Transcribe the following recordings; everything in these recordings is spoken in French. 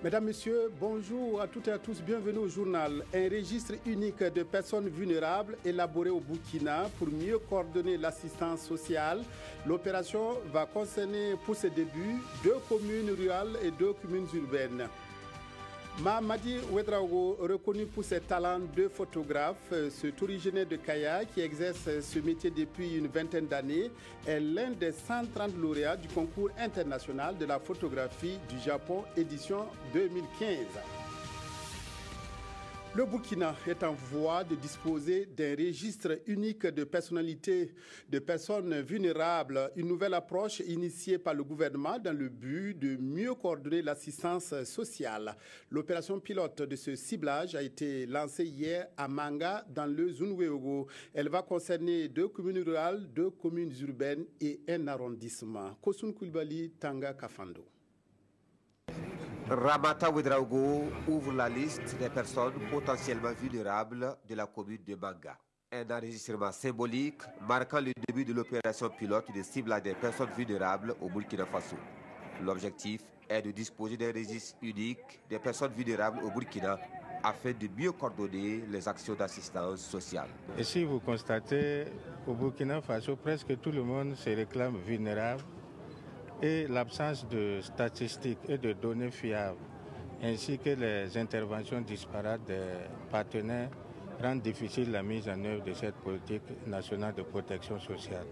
Mesdames, Messieurs, bonjour à toutes et à tous. Bienvenue au journal. Un registre unique de personnes vulnérables élaboré au Burkina pour mieux coordonner l'assistance sociale. L'opération va concerner pour ses débuts 2 communes rurales et 2 communes urbaines. Mamadi Ouedraogo, reconnu pour ses talents de photographe, cet originaire de Kaya qui exerce ce métier depuis une vingtaine d'années, est l'un des 130 lauréats du concours international de la photographie du Japon édition 2015. Le Burkina est en voie de disposer d'un registre unique de personnalités, de personnes vulnérables, une nouvelle approche initiée par le gouvernement dans le but de mieux coordonner l'assistance sociale. L'opération pilote de ce ciblage a été lancée hier à Manga, dans le Zunweogo. Elle va concerner 2 communes rurales, 2 communes urbaines et un arrondissement. Kosun Koulibaly, Tanga Kafando. Ramata Ouedraogo ouvre la liste des personnes potentiellement vulnérables de la commune de Manga. Un enregistrement symbolique marquant le début de l'opération pilote de ciblage des personnes vulnérables au Burkina Faso. L'objectif est de disposer d'un registre unique des personnes vulnérables au Burkina afin de mieux coordonner les actions d'assistance sociale. Et si vous constatez, au Burkina Faso, presque tout le monde se réclame vulnérable. Et l'absence de statistiques et de données fiables, ainsi que les interventions disparates des partenaires, rendent difficile la mise en œuvre de cette politique nationale de protection sociale.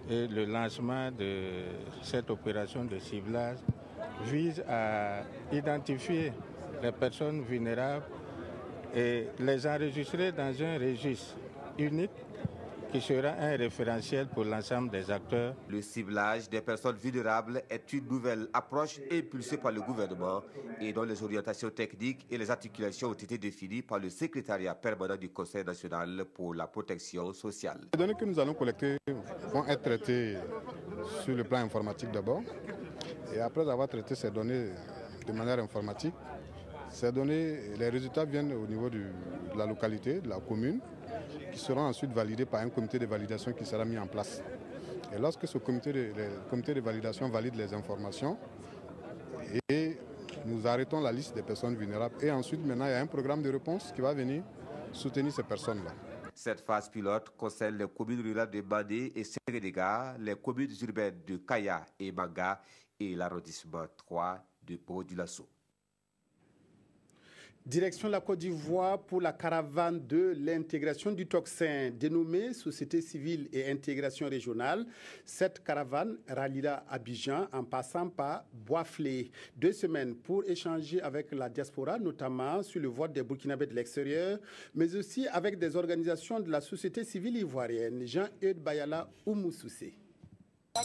Et le lancement de cette opération de ciblage vise à identifier les personnes vulnérables et les enregistrer dans un registre unique qui sera un référentiel pour l'ensemble des acteurs. Le ciblage des personnes vulnérables est une nouvelle approche impulsée par le gouvernement et dont les orientations techniques et les articulations ont été définies par le secrétariat permanent du Conseil national pour la protection sociale. Les données que nous allons collecter vont être traitées sur le plan informatique d'abord. Et après avoir traité ces données de manière informatique, ces données, les résultats viennent au niveau de la localité, de la commune, qui seront ensuite validés par un comité de validation qui sera mis en place. Et lorsque ce comité de validation valide les informations, et nous arrêtons la liste des personnes vulnérables. Et ensuite, maintenant, il y a un programme de réponse qui va venir soutenir ces personnes-là. Cette phase pilote concerne les communes rurales de Bandé et Sérénéga, les communes urbaines de Kaya et Manga et l'arrondissement 3 de Port-du-Lasso. Direction la Côte d'Ivoire pour la caravane de l'intégration du Tocsin, dénommée Société civile et intégration régionale. Cette caravane ralliera Abidjan en passant par Boisflé. 2 semaines pour échanger avec la diaspora, notamment sur le vote des Burkinabés de l'extérieur, mais aussi avec des organisations de la société civile ivoirienne. Jean-Eudes Bayala Oumoussoussé. Un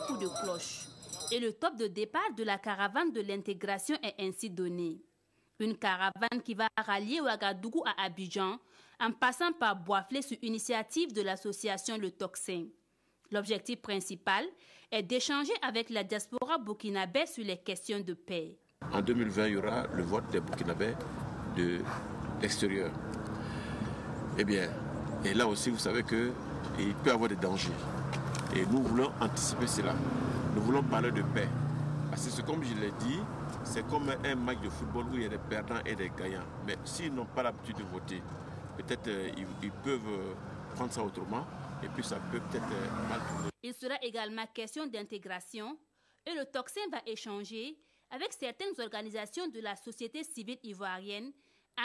coup de cloche. Et le top de départ de la caravane de l'intégration est ainsi donné. Une caravane qui va rallier Ouagadougou à Abidjan en passant par Boisflé sur initiative de l'association Le Tocsin. L'objectif principal est d'échanger avec la diaspora burkinabé sur les questions de paix. En 2020, il y aura le vote des Burkinabés de l'extérieur. Eh bien, et là aussi, vous savez qu'il peut y avoir des dangers. Et nous voulons anticiper cela. Nous voulons parler de paix. Parce que comme je l'ai dit, c'est comme un match de football où il y a des perdants et des gagnants. Mais s'ils n'ont pas l'habitude de voter, peut-être ils peuvent prendre ça autrement et puis ça peut peut-être mal tourner. Il sera également question d'intégration et le Tocsin va échanger avec certaines organisations de la société civile ivoirienne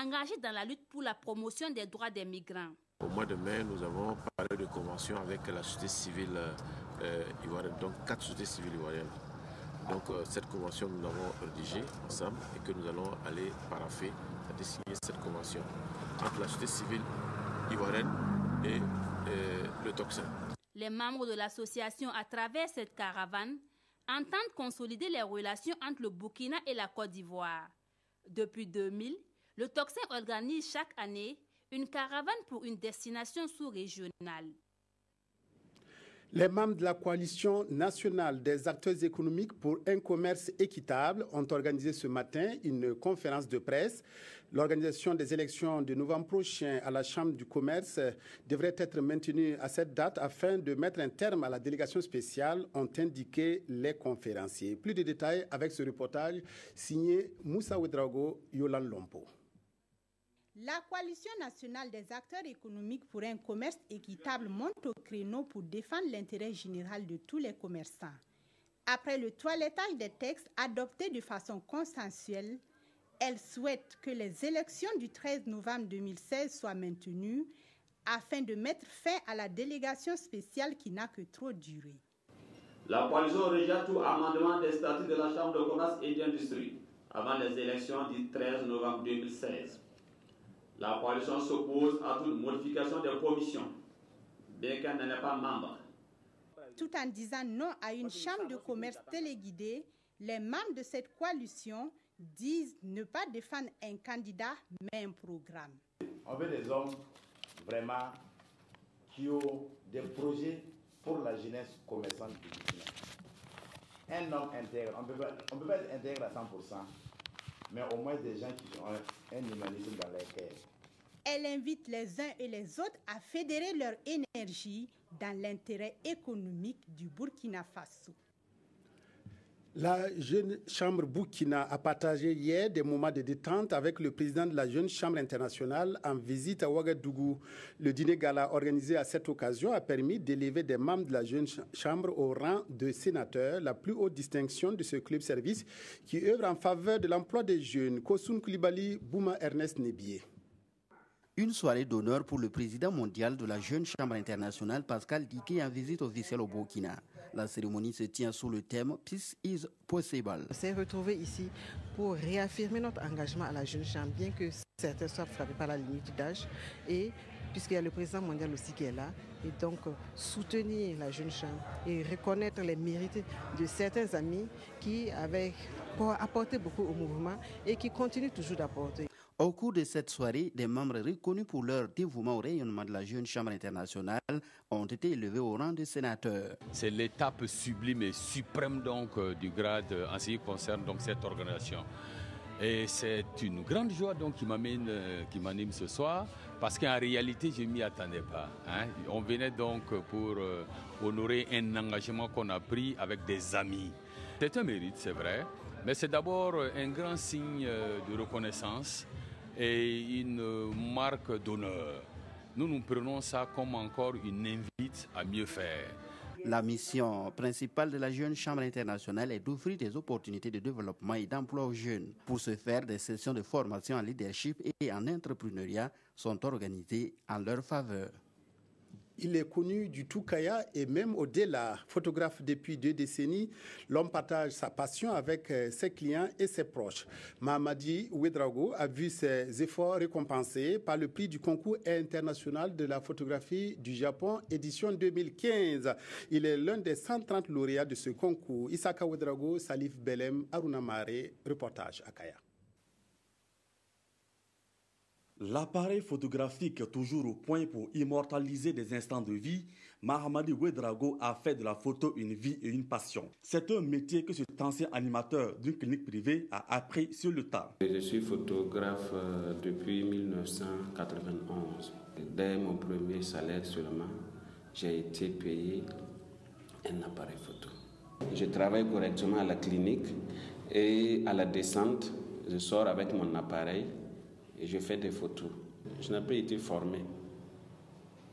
engagées dans la lutte pour la promotion des droits des migrants. Au mois de mai, nous avons parlé de convention avec la société civile ivoirienne, donc 4 sociétés civiles ivoiriennes. Donc cette convention, nous l'avons rédigée ensemble et que nous allons aller paraffer, à signer cette convention entre la société civile ivoirienne et le Tocsin. Les membres de l'association, à travers cette caravane, entendent consolider les relations entre le Burkina et la Côte d'Ivoire. Depuis 2000, le Tocsin organise chaque année une caravane pour une destination sous-régionale. Les membres de la coalition nationale des acteurs économiques pour un commerce équitable ont organisé ce matin une conférence de presse. L'organisation des élections de novembre prochain à la Chambre du commerce devrait être maintenue à cette date afin de mettre un terme à la délégation spéciale, ont indiqué les conférenciers. Plus de détails avec ce reportage signé Moussa Ouedraogo, Yolande Lompo. La coalition nationale des acteurs économiques pour un commerce équitable monte au créneau pour défendre l'intérêt général de tous les commerçants. Après le toilettage des textes adoptés de façon consensuelle, elle souhaite que les élections du 13 novembre 2016 soient maintenues afin de mettre fin à la délégation spéciale qui n'a que trop duré. La coalition rejette tout amendement des statuts de la Chambre de commerce et d'industrie avant les élections du 13 novembre 2016. La coalition s'oppose à toute modification des commissions, bien qu'elle n'en ait pas membre. Tout en disant non à une chambre de commerce téléguidée, les membres de cette coalition disent ne pas défendre un candidat, mais un programme. On veut des hommes vraiment qui ont des projets pour la jeunesse commerçante du Burkina. Un homme intègre, on ne peut pas être intègre à 100%, mais au moins des gens qui ont un humanisme dans leur cœur. Elle invite les uns et les autres à fédérer leur énergie dans l'intérêt économique du Burkina Faso. La Jeune Chambre Burkina a partagé hier des moments de détente avec le président de la Jeune Chambre internationale en visite à Ouagadougou. Le dîner gala organisé à cette occasion a permis d'élever des membres de la Jeune Chambre au rang de sénateurs, la plus haute distinction de ce club service qui œuvre en faveur de l'emploi des jeunes. Kosoun Koulibaly, Bouma Ernest Nebié. Une soirée d'honneur pour le président mondial de la Jeune Chambre internationale, Pascal Diké, en visite officielle au Burkina. La cérémonie se tient sous le thème « Peace is possible ». On s'est retrouvés ici pour réaffirmer notre engagement à la Jeune Chambre, bien que certains soient frappés par la limite d'âge, et puisqu'il y a le président mondial aussi qui est là, et donc soutenir la Jeune Chambre et reconnaître les mérites de certains amis qui avaient apporté beaucoup au mouvement et qui continuent toujours d'apporter. Au cours de cette soirée, des membres reconnus pour leur dévouement au rayonnement de la Jeune Chambre internationale ont été élevés au rang de sénateurs. C'est l'étape sublime et suprême donc du grade en ce qui concerne donc cette organisation. Et c'est une grande joie donc qui m'anime ce soir, parce qu'en réalité je ne m'y attendais pas. On venait donc pour honorer un engagement qu'on a pris avec des amis. C'est un mérite, c'est vrai, mais c'est d'abord un grand signe de reconnaissance et une marque d'honneur. Nous prenons ça comme encore une invite à mieux faire. La mission principale de la Jeune Chambre internationale est d'offrir des opportunités de développement et d'emploi aux jeunes. Pour ce faire, des sessions de formation en leadership et en entrepreneuriat sont organisées en leur faveur. Il est connu du Toukaya et même au-delà. Photographe depuis 2 décennies, l'homme partage sa passion avec ses clients et ses proches. Mahamadi Ouedraogo a vu ses efforts récompensés par le prix du concours international de la photographie du Japon, édition 2015. Il est l'un des 130 lauréats de ce concours. Isaka Ouedraogo, Salif Belem, Aruna Mare, reportage à Kaya. L'appareil photographique toujours au point pour immortaliser des instants de vie, Mahamadi Ouedraogo a fait de la photo une vie et une passion. C'est un métier que cet ancien animateur d'une clinique privée a appris sur le tas. Je suis photographe depuis 1991. Dès mon premier salaire seulement, j'ai été payé un appareil photo. Je travaille correctement à la clinique et à la descente, je sors avec mon appareil. Et je fais des photos. Je n'ai pas été formé.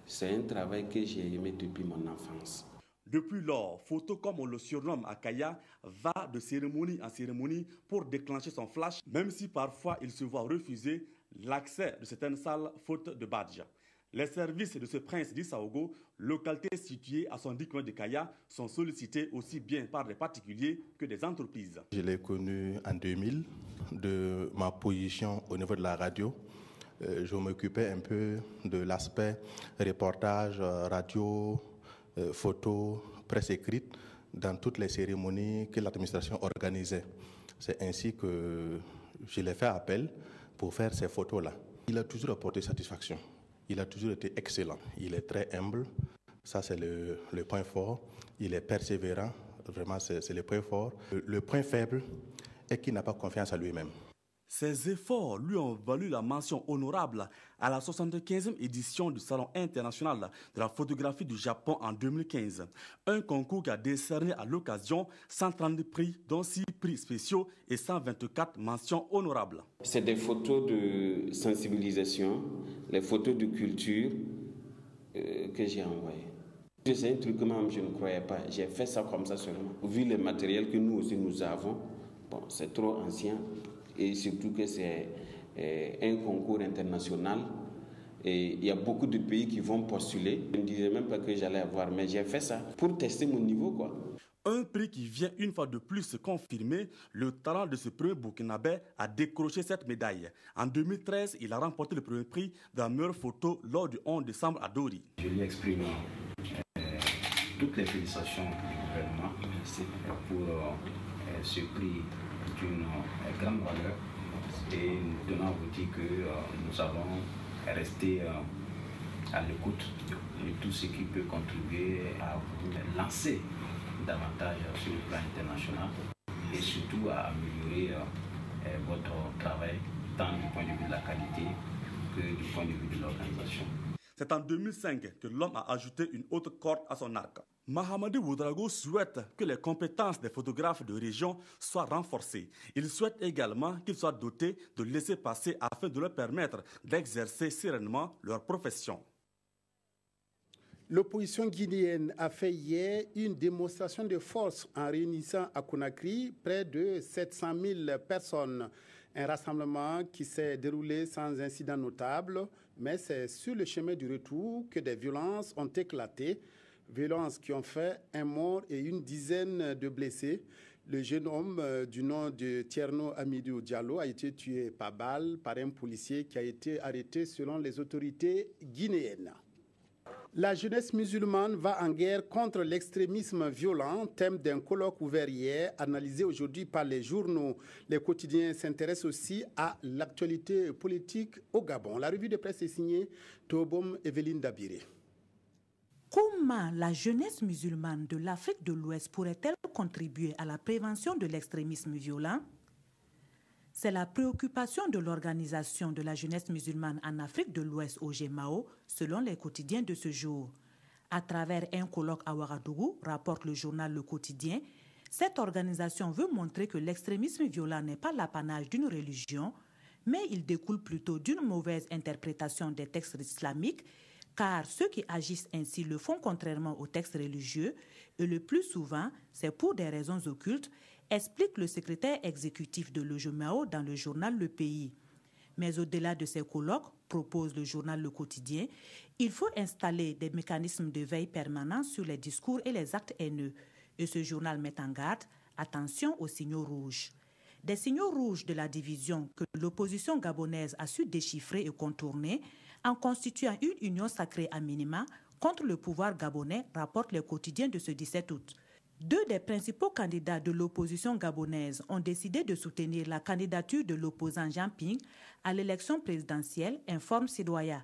C'est un travail que j'ai aimé depuis mon enfance. Depuis lors, Photo, comme on le surnomme à Kaya, va de cérémonie en cérémonie pour déclencher son flash, même si parfois il se voit refuser l'accès de certaines salles faute de badge. Les services de ce prince d'Issaogo, localité située à 70 km de Kaya, sont sollicités aussi bien par des particuliers que des entreprises. Je l'ai connu en 2000, de ma position au niveau de la radio. Je m'occupais un peu de l'aspect reportage, radio, photo, presse écrite, dans toutes les cérémonies que l'administration organisait. C'est ainsi que je l'ai fait appel pour faire ces photos-là. Il a toujours apporté satisfaction. Il a toujours été excellent. Il est très humble. Ça, c'est le point fort. Il est persévérant. Vraiment, c'est le point fort. Le point faible est qu'il n'a pas confiance en lui-même. Ses efforts lui ont valu la mention honorable à la 75e édition du Salon international de la photographie du Japon en 2015. Un concours qui a décerné à l'occasion 130 prix, dont 6 prix spéciaux et 124 mentions honorables. C'est des photos de sensibilisation, les photos de culture que j'ai envoyées. C'est un truc que même je ne croyais pas. J'ai fait ça comme ça seulement. Vu le matériel que nous aussi nous avons, bon, c'est trop ancien. Et surtout que c'est un concours international. Et il y a beaucoup de pays qui vont postuler. Je ne disais même pas que j'allais avoir, mais j'ai fait ça pour tester mon niveau, quoi. Un prix qui vient une fois de plus confirmer le talent de ce premier Burkinabé à décrocher cette médaille. En 2013, il a remporté le premier prix de la meilleure photo lors du 11 décembre à Dori. Je lui exprime toutes les félicitations du gouvernement pour ce prix d'une grande valeur, et nous tenons à vous dire que nous allons rester à l'écoute de tout ce qui peut contribuer à vous lancer davantage sur le plan international et surtout à améliorer votre travail tant du point de vue de la qualité que du point de vue de l'organisation. C'est en 2005 que l'homme a ajouté une autre corde à son arc. Mahamadou Ouedraogo souhaite que les compétences des photographes de région soient renforcées. Il souhaite également qu'ils soient dotés de laissez-passer afin de leur permettre d'exercer sereinement leur profession. L'opposition guinéenne a fait hier une démonstration de force en réunissant à Conakry près de 700 000 personnes. Un rassemblement qui s'est déroulé sans incident notable, mais c'est sur le chemin du retour que des violences ont éclaté. Violences qui ont fait un mort et une dizaine de blessés. Le jeune homme du nom de Tierno Amidou Diallo a été tué par balle par un policier qui a été arrêté selon les autorités guinéennes. La jeunesse musulmane va en guerre contre l'extrémisme violent, thème d'un colloque ouvert hier, analysé aujourd'hui par les journaux. Les quotidiens s'intéressent aussi à l'actualité politique au Gabon. La revue de presse est signée Tobom Evelyne Dabiré. Comment la jeunesse musulmane de l'Afrique de l'Ouest pourrait-elle contribuer à la prévention de l'extrémisme violent? C'est la préoccupation de l'Organisation de la jeunesse musulmane en Afrique de l'Ouest au GEMAO, selon les quotidiens de ce jour. À travers un colloque à Ouagadougou, rapporte le journal Le Quotidien, cette organisation veut montrer que l'extrémisme violent n'est pas l'apanage d'une religion, mais il découle plutôt d'une mauvaise interprétation des textes islamiques, car ceux qui agissent ainsi le font contrairement aux textes religieux, et le plus souvent, c'est pour des raisons occultes, explique le secrétaire exécutif de l'OGEMAO dans le journal Le Pays. Mais au-delà de ces colloques, propose le journal Le Quotidien, il faut installer des mécanismes de veille permanents sur les discours et les actes haineux. Et ce journal met en garde, attention aux signaux rouges. Des signaux rouges de la division que l'opposition gabonaise a su déchiffrer et contourner en constituant une union sacrée à minima contre le pouvoir gabonais, rapporte le quotidien de ce 17 août. Deux des principaux candidats de l'opposition gabonaise ont décidé de soutenir la candidature de l'opposant Jean Ping à l'élection présidentielle, informe Sidoya.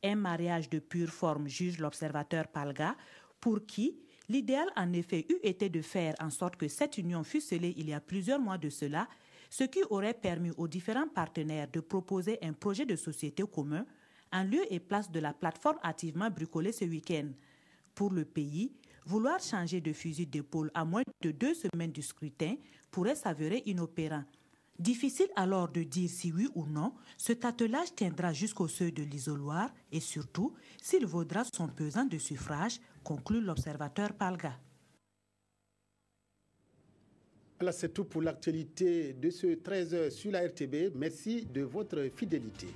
Un mariage de pure forme, juge l'observateur Palga, pour qui l'idéal en effet eût été de faire en sorte que cette union fût scellée il y a plusieurs mois de cela, ce qui aurait permis aux différents partenaires de proposer un projet de société commun en lieu et place de la plateforme hâtivement bricolée ce week-end. Pour le pays, vouloir changer de fusil d'épaule à moins de 2 semaines du scrutin pourrait s'avérer inopérant. Difficile alors de dire si oui ou non cet attelage tiendra jusqu'au seuil de l'isoloir et surtout s'il vaudra son pesant de suffrage, conclut l'observateur Palga. Voilà, c'est tout pour l'actualité de ce 13h sur la RTB. Merci de votre fidélité.